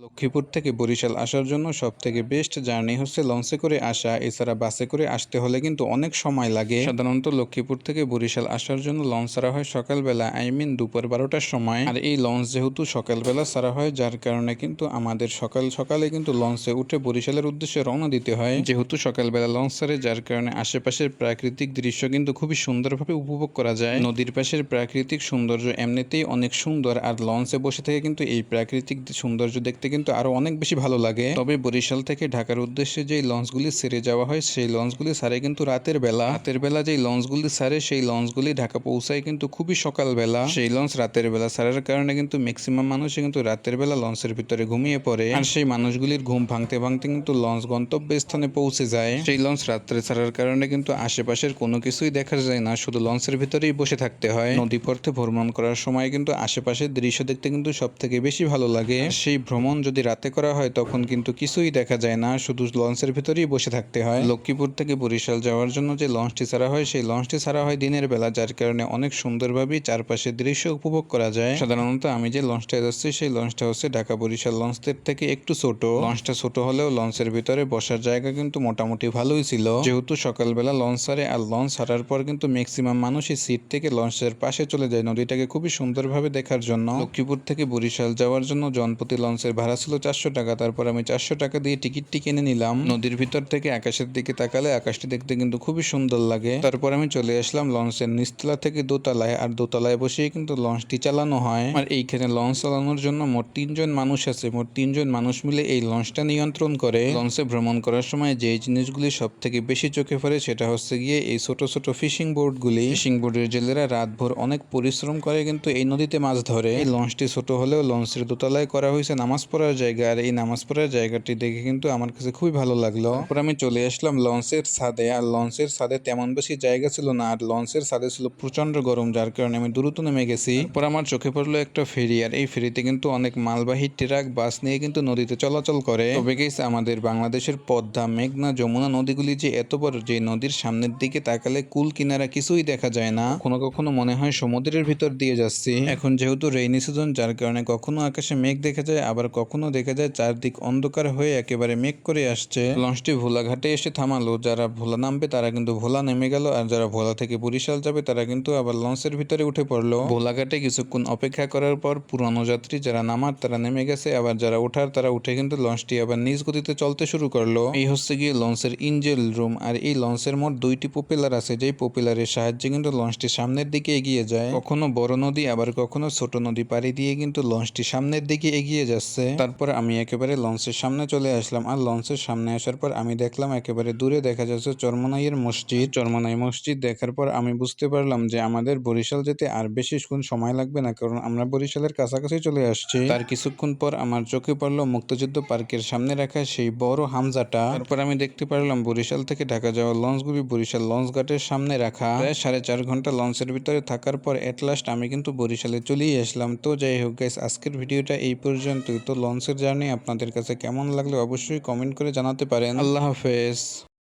লক্ষ্মীপুর থেকে বরিশাল আসার জন্য সবথেকে বেস্ট জার্নি হচ্ছে লঞ্চে করে আসা। এছাড়া বাসে করে আসতে হলে কিন্তু অনেক সময় লাগে। সাধারণত লক্ষ্মীপুর থেকে বরিশাল আসার জন্য লঞ্চ ছাড়া হয় সকালবেলা, দুপুর 12টার সময়। আর এই লঞ্চ যেহেতু সকালবেলা ছাড়া হয়, যার কারণে কিন্তু আমাদের সকাল সকালে কিন্তু লঞ্চে উঠে বরিশালের উদ্দেশ্যে রওনা দিতে হয়। যেহেতু সকালবেলা লঞ্চ ছাড়ে, যার কারণে আশেপাশের প্রাকৃতিক দৃশ্য কিন্তু খুবই সুন্দরভাবে উপভোগ করা যায়। নদীর পাশের প্রাকৃতিক সৌন্দর্য এমনিতেই অনেক সুন্দর, আর লঞ্চে বসে থেকে কিন্তু এই প্রাকৃতিক সৌন্দর্য দেখতে কিন্তু আরো অনেক বেশি ভালো লাগে। তবে বরিশাল থেকে ঢাকার উদ্দেশ্যে যে লঞ্চগুলি ছেড়ে যাওয়া হয়, সেই লঞ্চগুলি ছাড়ে কিন্তু রাতের বেলা যে লঞ্চগুলি ছাড়ে, সেই লঞ্চগুলি ঢাকা পৌঁছায় কিন্তু খুবই সকালবেলা। সেই লঞ্চ রাতের বেলা ছাড়ার কারণে কিন্তু ম্যাক্সিমাম মানুষই কিন্তু রাতের বেলা লঞ্চের ভিতরে ঘুমিয়ে পড়ে। আর সেই মানুষগুলির ঘুম ভাঙতে ভাঙতে কিন্তু লঞ্চ গন্তব্য স্থানে পৌঁছে যায়। সেই লঞ্চ রাত্রে ছাড়ার কারণে কিন্তু আশেপাশের কোনো কিছুই দেখা যায় না, শুধু লঞ্চের ভিতরেই বসে থাকতে হয়। নদী পথে ভ্রমণ করার সময় কিন্তু আশেপাশের দৃশ্য দেখতে কিন্তু সব থেকে বেশি ভালো লাগে। সেই ভ্রমণ যদি রাতে করা হয়, তখন কিন্তু কিছুই দেখা যায় না, শুধু লঞ্চের ভিতরেই বসে থাকতে হয়। লক্ষ্মীপুর থেকে বরিশাল যাওয়ার জন্য যে লঞ্চটি ছাড়া হয়, সেই লঞ্চটি ছাড়া হয় দিনের বেলা, যার কারণে অনেক সুন্দরভাবে চারপাশের দৃশ্য উপভোগ করা যায়। সাধারণত আমি যে লঞ্চটায় যাচ্ছি, সেই লঞ্চটা হচ্ছে ঢাকা বরিশাল লঞ্চের থেকে একটু ছোট। লঞ্চটা ছোট হলেও লঞ্চের ভিতরে বসার জায়গা কিন্তু মোটামুটি ভালোই ছিল। যেহেতু সকালবেলা লঞ্চ ছাড়ে, আর লঞ্চ ছাড়ার পর কিন্তু ম্যাক্সিমাম মানুষই সিট থেকে লঞ্চের পাশে চলে যায় নদীটাকে খুবই সুন্দরভাবে দেখার জন্য। লক্ষ্মীপুর থেকে বরিশাল যাওয়ার জন্য জনপ্রতি লঞ্চের ভাড়া ছিল 400 টাকা। তারপর আমি 400 টাকা দিয়ে টিকিটটি কিনে নিলাম। নদীর ভিতর থেকে আকাশের দিকে তাকালে আকাশটি দেখতে কিন্তু খুবই সুন্দর লাগে। তারপর আমি চলে আসলাম লঞ্চের নিচতলা থেকে দোতলায়, আর দোতলায় বসেই কিন্তু লঞ্চটি চালানো হয়। আর এইখানে লঞ্চ চালানোর জন্য মোট 3জন মানুষ আছে। মোট 3জন মানুষ মিলে এই লঞ্চটা নিয়ন্ত্রণ করে। লঞ্চে ভ্রমণ করার সময় যে জিনিসগুলি সব থেকে বেশি চোখে পড়ে, সেটা হচ্ছে গিয়ে এই ছোট ছোট ফিশিং বোর্ডগুলি। ফিশিং বোর্ডের জেলেরা রাতভর অনেক পরিশ্রম করে কিন্তু এই নদীতে মাছ ধরে। এই লঞ্চটি ছোট হলেও লঞ্চের দোতলায় করা হয়েছে নামাজ পড়ার জায়গা, আর এই নামাজ পড়ার জায়গাটি দেখে কিন্তু আমার কাছে খুবই ভালো লাগলো। তারপর আমি চলে আসলাম লঞ্চের ছাদে, আর লঞ্চের ছাদে তেমন বেশি জায়গা ছিল না, আর লঞ্চের ছাদে ছিল প্রচন্ড গরম, যার কারণে আমি দ্রুত নেমে গেছি। তারপর আমার চোখে পড়লো একটা ফেরি, আর এই ফেরিতে কিন্তু অনেক মালবাহী ট্রাক বাস নিয়ে কিন্তু নদীতে চলাচল করে। তবে গেছে আমাদের বাংলাদেশের পদ্মা, মেঘনা, যমুনা নদীগুলি যে এত বড়, যে নদীর সামনের দিকে তাকালে কুল কিনারা কিছুই দেখা যায় না। কখনো কখনো মনে হয় সমুদ্রের ভিতর দিয়ে যাচ্ছি। এখন যেহেতু রেইনি সিজন, যার কারণে কখনো আকাশে মেঘ দেখা যায়, আবার কখনো দেখা যায় চারদিক অন্ধকার হয়ে একেবারে মেঘ করে আসছে। লঞ্চটি ভোলাঘাটে এসে থামালো। যারা ভোলা নামবে তারা কিন্তু ভোলা নেমে গেল, আর যারা ভোলা থেকে বরিশাল যাবে তারা কিন্তু আবার লঞ্চের ভিতরে উঠে পড়লো। ভোলাঘাটে কিছুক্ষণ অপেক্ষা করার পর পুরানো যাত্রী যারা নামার তারা নেমে গেছে, আবার যারা ওঠার তারা উঠে কিন্তু লঞ্চটি আবার নিজ গতিতে চলতে শুরু করলো। এই হচ্ছে গিয়ে লঞ্চের ইঞ্জিন রুম। আর এই লঞ্চের মোট 2টি প্রপেলার আছে, যেই প্রপেলারের সাহায্যে কিন্তু লঞ্চটি সামনের দিকে এগিয়ে যায়। কখনো বড় নদী, আবার কখনো ছোট নদী পাড়ি দিয়ে কিন্তু লঞ্চটি সামনের দিকে এগিয়ে যাচ্ছে। তারপর আমি একেবারে লঞ্চের সামনে চলে আসলাম, আর লঞ্চের সামনে আসার পর আমি দেখলাম একেবারে দূরে দেখা যাচ্ছে চরমনাইয়ের মসজিদ। চরমনাই মসজিদ দেখার পর আমি বুঝতে পারলাম যে আমাদের বরিশাল যেতে আর বেশিক্ষণ সময় লাগবে না, কারণ আমরা বরিশালের কাছাকাছি চলে আসছি। তার কিছুক্ষণ পর আমার চোখে পড়লো মুক্তিযুদ্ধ পার্কের সামনে রাখা সেই বড় হামজাটা। তারপর আমি দেখতে পারলাম বরিশাল থেকে ঢাকা যাওয়ার লঞ্চগুলি বরিশাল লঞ্চ ঘাটের সামনে রাখা। প্রায় 4.5 ঘন্টা লঞ্চের ভিতরে থাকার পর এট লাস্ট আমি কিন্তু বরিশালে চলেই আসলাম। তো যাই হোক গাইস, আজকের ভিডিওটা এই পর্যন্তই। তো লঞ্চের জার্নি আপনাদের কাছে কেমন লাগলো অবশ্যই কমেন্ট করে জানাতে পারেন। আল্লাহ হাফেজ।